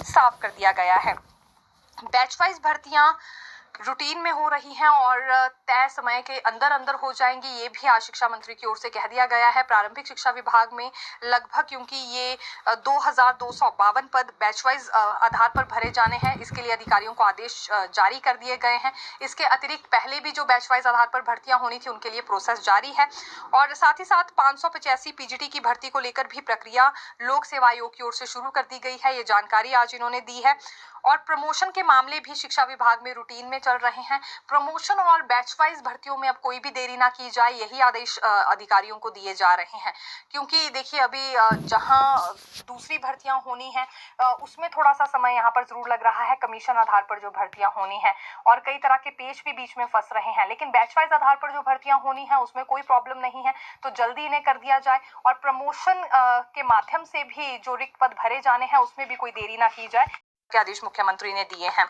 साफ कर दिया गया है। बैच वाइज भर्तियां रूटीन में हो रही हैं और तय समय के अंदर अंदर हो जाएंगी, ये भी आज शिक्षा मंत्री की ओर से कह दिया गया है। प्रारंभिक शिक्षा विभाग में लगभग, क्योंकि ये 2252 पद बैच वाइज आधार पर भरे जाने हैं, इसके लिए अधिकारियों को आदेश जारी कर दिए गए हैं। इसके अतिरिक्त पहले भी जो बैच वाइज आधार पर भर्तियां होनी थी उनके लिए प्रोसेस जारी है और साथ ही साथ 585 पीजीटी की भर्ती को लेकर भी प्रक्रिया लोक सेवा आयोग की ओर से शुरू कर दी गई है। ये जानकारी आज इन्होंने दी है। और प्रमोशन के मामले भी शिक्षा विभाग में रूटीन में चल रहे हैं। प्रमोशन और बैच वाइज भर्तियों में अब कोई भी देरी ना की जाए, यही आदेश अधिकारियों को दिए जा रहे हैं। क्योंकि देखिए अभी जहां दूसरी भर्तियां होनी है उसमें थोड़ा सा समय यहाँ पर जरूर लग रहा है, कमीशन आधार पर जो भर्तियां होनी है और कई तरह के पेज भी बीच में फंस रहे हैं। लेकिन बैच वाइज आधार पर जो भर्तियां होनी है उसमें कोई प्रॉब्लम नहीं है, तो जल्दी इन्हें कर दिया जाए। और प्रमोशन के माध्यम से भी जो रिक्त पद भरे जाने हैं उसमें भी कोई देरी ना की जाए, के आदेश मुख्यमंत्री ने दिए हैं।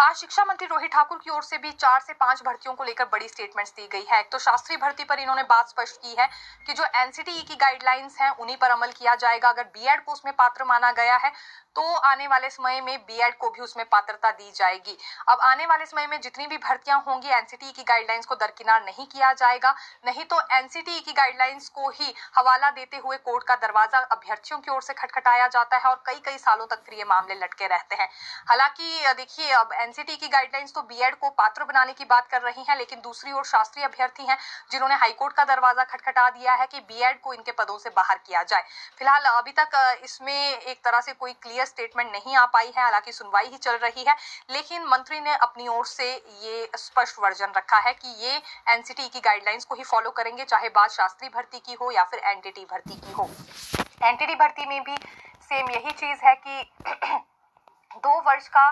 आज शिक्षा मंत्री रोहित ठाकुर की ओर से भी 4 से 5 भर्तियों को लेकर बड़ी स्टेटमेंट्स दी गई है। एक तो शास्त्री भर्ती पर इन्होंने बात स्पष्ट की है कि जो एनसीटीई की गाइडलाइंस हैं उन्हीं पर अमल किया जाएगा। अगर बीएड को उसमें पात्र माना गया है तो आने वाले समय में बीएड को भी उसमें पात्रता दी जाएगी। अब आने वाले समय में जितनी भी भर्तियां होंगी एनसीटीई की गाइडलाइंस को दरकिनार नहीं किया जाएगा, नहीं तो एनसीटीई की गाइडलाइंस को ही हवाला देते हुए कोर्ट का दरवाजा अभ्यर्थियों की ओर से खटखटाया जाता है और कई कई सालों तक फिर ये मामले लटके रहते हैं। हालांकि देखिए अब एनसीटीई की गाइडलाइंस तो बीएड को पात्र बनाने की बात कर रही हैं, लेकिन दूसरी ओर शास्त्रीय अभ्यर्थी हैं जिन्होंने हाईकोर्ट का दरवाजा खटखटा दिया है कि बीएड को इनके पदों से बाहर किया जाए। फिलहाल अभी तक इसमें एक तरह से कोई क्लियर स्टेटमेंट नहीं आ पाई है, हालांकि सुनवाई ही चल रही है, लेकिन मंत्री ने अपनी ओर से ये स्पष्ट वर्जन रखा है कि ये एनसीटीई की गाइडलाइंस को ही फॉलो करेंगे, चाहे बात शास्त्री भर्ती की हो या फिर एनटीटी भर्ती की हो। एनटीटी भर्ती में भी सेम यही चीज है कि 2 वर्ष का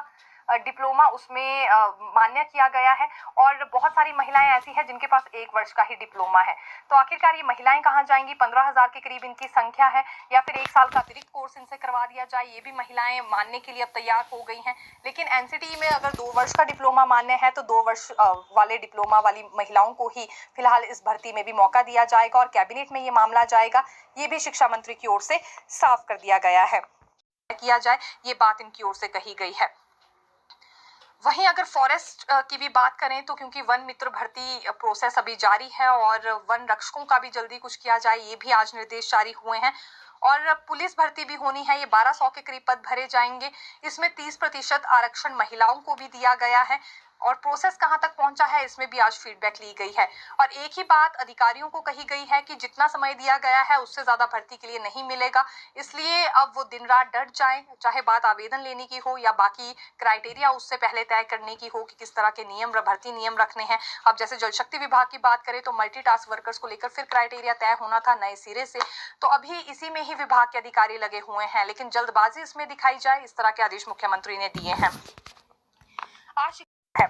डिप्लोमा उसमें मान्य किया गया है और बहुत सारी महिलाएं ऐसी हैं जिनके पास 1 वर्ष का ही डिप्लोमा है। तो आखिरकार ये महिलाएं कहाँ जाएंगी? 15,000 के करीब इनकी संख्या है, या फिर 1 साल का अतिरिक्त कोर्स इनसे करवा दिया जाए, ये भी महिलाएं मानने के लिए अब तैयार हो गई हैं। लेकिन एनसीटीई में अगर 2 वर्ष का डिप्लोमा मान्य है तो 2 वर्ष वाले डिप्लोमा वाली महिलाओं को ही फिलहाल इस भर्ती में भी मौका दिया जाएगा और कैबिनेट में ये मामला जाएगा, ये भी शिक्षा मंत्री की ओर से साफ कर दिया गया है किया जाए, ये बात इनकी ओर से कही गई है। वहीं अगर फॉरेस्ट की भी बात करें तो क्योंकि वन मित्र भर्ती प्रोसेस अभी जारी है और वन रक्षकों का भी जल्दी कुछ किया जाए, ये भी आज निर्देश जारी हुए हैं। और पुलिस भर्ती भी होनी है, ये 1200 के करीब पद भरे जाएंगे। इसमें 30% आरक्षण महिलाओं को भी दिया गया है और प्रोसेस कहां तक पहुंचा है इसमें भी आज फीडबैक ली गई है। और एक ही बात अधिकारियों को कही गई है कि जितना समय दिया गया है उससे ज्यादा भर्ती के लिए नहीं मिलेगा, इसलिए अब वो दिन रात डट जाएं, चाहे बात आवेदन लेने की हो या बाकी क्राइटेरिया उससे पहले तय करने की हो कि किस तरह के नियम भर्ती नियम रखने हैं। अब जैसे जल शक्ति विभाग की बात करें तो मल्टीटास्क वर्कर्स को लेकर फिर क्राइटेरिया तय होना था नए सिरे से, तो अभी इसी में ही विभाग के अधिकारी लगे हुए हैं, लेकिन जल्दबाजी इसमें दिखाई जाए, इस तरह के आदेश मुख्यमंत्री ने दिए हैं। आज है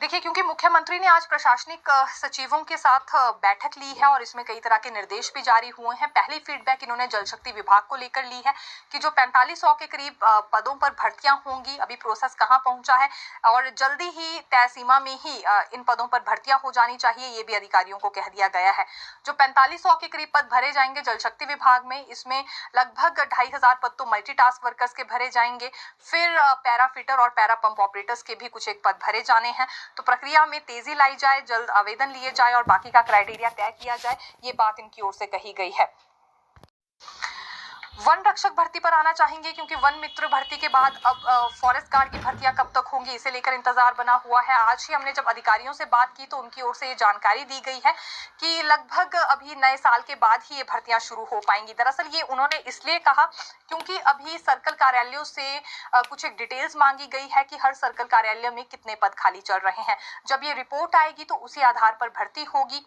देखिए, क्योंकि मुख्यमंत्री ने आज प्रशासनिक सचिवों के साथ बैठक ली है और इसमें कई तरह के निर्देश भी जारी हुए हैं। पहली फीडबैक इन्होंने जल शक्ति विभाग को लेकर ली है कि जो 4500 के करीब पदों पर भर्तियां होंगी, अभी प्रोसेस कहां पहुंचा है और जल्दी ही तय सीमा में ही इन पदों पर भर्तियां हो जानी चाहिए, ये भी अधिकारियों को कह दिया गया है। जो 4500 के करीब पद भरे जाएंगे जल शक्ति विभाग में, इसमें लगभग 2500 पद तो मल्टीटास्क वर्कर्स के भरे जाएंगे, फिर पैरा फिटर और पैरा पंप ऑपरेटर्स के भी कुछ एक पद भरे जाने हैं। तो प्रक्रिया में तेजी लाई जाए, जल्द आवेदन लिए जाए और बाकी का क्राइटेरिया तय किया जाए, ये बात इनकी ओर से कही गई है। वन रक्षक भर्ती पर आना चाहेंगे क्योंकि वन मित्र भर्ती के बाद अब फॉरेस्ट गार्ड की भर्तियां कब तक होंगी इसे लेकर इंतजार बना हुआ है। आज ही हमने जब अधिकारियों से बात की तो उनकी ओर से ये जानकारी दी गई है कि लगभग अभी नए साल के बाद ही ये भर्तियां शुरू हो पाएंगी। दरअसल ये उन्होंने इसलिए कहा क्योंकि अभी सर्कल कार्यालयों से कुछ एक डिटेल्स मांगी गई है कि हर सर्कल कार्यालय में कितने पद खाली चल रहे हैं। जब ये रिपोर्ट आएगी तो उसी आधार पर भर्ती होगी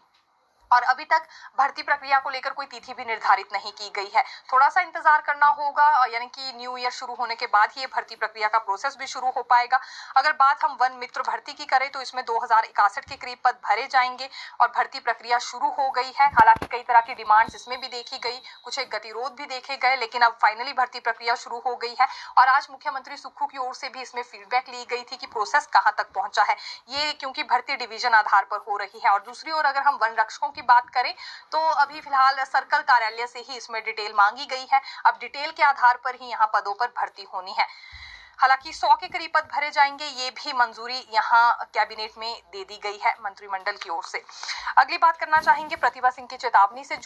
और अभी तक भर्ती प्रक्रिया को लेकर कोई तिथि भी निर्धारित नहीं की गई है। थोड़ा सा इंतजार करना होगा, यानी कि न्यू ईयर शुरू होने के बाद ही ये भर्ती प्रक्रिया का प्रोसेस भी शुरू हो पाएगा। अगर बात हम वन मित्र भर्ती की करें तो इसमें 2061 के करीब पद भरे जाएंगे और भर्ती प्रक्रिया शुरू हो गई है। हालांकि कई तरह की डिमांड्स इसमें भी देखी गई, कुछ एक गतिरोध भी देखे गए, लेकिन अब फाइनली भर्ती प्रक्रिया शुरू हो गई है। और आज मुख्यमंत्री सुक्खू की ओर से भी इसमें फीडबैक ली गई थी कि प्रोसेस कहाँ तक पहुंचा है, ये क्योंकि भर्ती डिवीजन आधार पर हो रही है। और दूसरी ओर अगर हम वन रक्षकों की बात करें तो अभी फिलहाल सर्कल कार्यालय से ही इसमें डिटेल मांगी गई है। अब डिटेल के आधार पर ही यहाँ पदों पर भर्ती होनी है। हालांकि 100 के करीब पद भरे जाएंगे, ये भी मंजूरी यहाँ कैबिनेट में दे दी गई है मंत्रिमंडल की ओर से। अगली बात करना चाहेंगे प्रतिभा सिंह की चेतावनी से